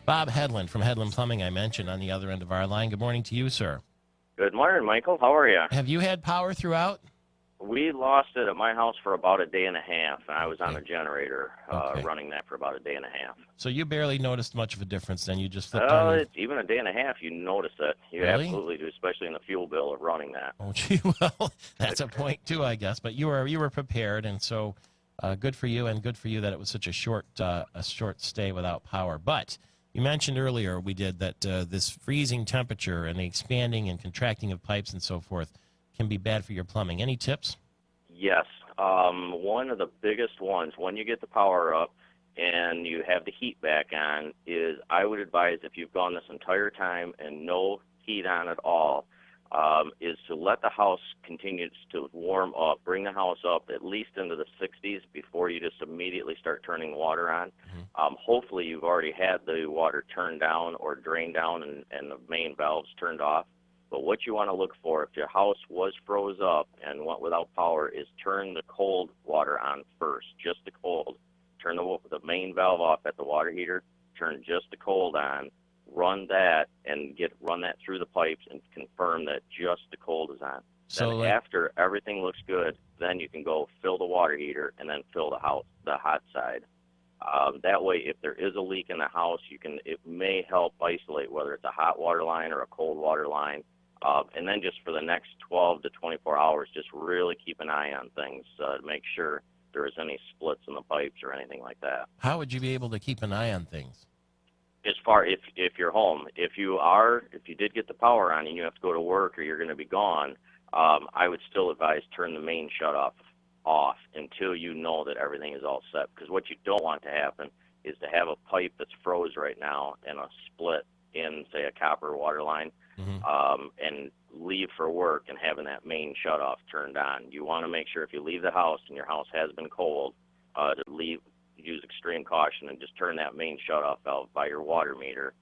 Bob Hedlund from Hedlund Plumbing, I mentioned on the other end of our line. Good morning to you, sir. Good morning, Michael. How are you? Have you had power throughout? We lost it at my house for about a day and a half, and I was on a generator running that for about a day and a half. So you barely noticed much of a difference then? You just flipped on It's even a day and a half, you notice it. You Really? absolutely do, especially in the fuel bill of running that. Oh, gee, well, that's a point too, I guess. But you were prepared, and so good for you, and good for you that it was such a short stay without power. But you mentioned earlier that this freezing temperature and the expanding and contracting of pipes and so forth can be bad for your plumbing. Any tips? Yes. One of the biggest ones, when you get the power up and you have the heat back on, is I would advise, if you've gone this entire time and no heat on at all, is to let the house continue to warm up. Bring the house up at least into the 60s before you just immediately start turning the water on. Hopefully you've already had the water turned down or drained down and the main valves turned off. But what you want to look for, if your house was froze up and went without power, is turn the cold water on first, just the cold. Turn the main valve off at the water heater, turn just the cold on, run that, and run that through the pipes and confirm that just the cold is on. So then after everything looks good, then you can go fill the water heater and then fill the hot side. That way, if there is a leak in the house, it may help isolate whether it's a hot water line or a cold water line. And then just for the next 12 to 24 hours, just really keep an eye on things to make sure there is any splits in the pipes or anything like that. How would you be able to keep an eye on things? As far if you're home, if you did get the power on and you have to go to work or you're going to be gone, I would still advise turn the main shutoff off until you know that everything is all set. Because what you don't want to happen is to have a pipe that's froze right now and a split in, say, a copper water line, and leave for work and having that main shutoff turned on. You want to make sure if you leave the house and your house has been cold, use extreme caution and just turn that main shutoff valve by your water meter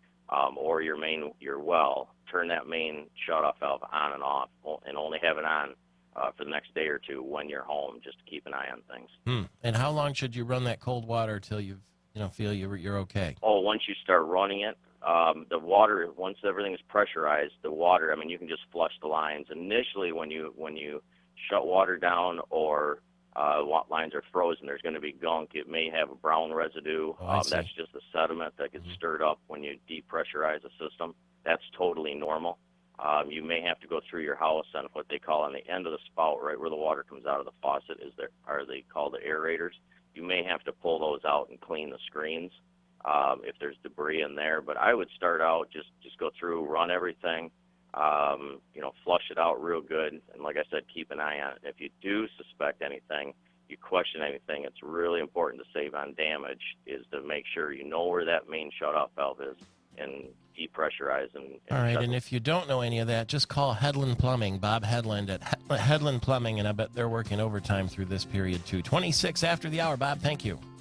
or your well. Turn that main shutoff valve on and off, and only have it on for the next day or two when you're home, just to keep an eye on things. And how long should you run that cold water till you feel you're okay? Oh, once you start running it, the water, once everything is pressurized, the water, you can just flush the lines. Initially, when you shut water down or lines are frozen, there's going to be gunk. It may have a brown residue. That's just the sediment that gets stirred up when you depressurize a system. That's totally normal. You may have to go through your house on what they call on the end of the spout, right where the water comes out of the faucet, are they called the aerators. You may have to pull those out and clean the screens if there's debris in there. But I would start out, just go through, run everything, flush it out real good. And like I said, keep an eye on it. If you do suspect anything, you question anything, it's really important to save on damage, is to make sure you know where that main shutoff valve is and depressurize. All right, and if you don't know any of that, just call Hedlund Plumbing, Bob Hedlund at Hedlund Plumbing, and I bet they're working overtime through this period too. 26 after the hour, Bob, thank you.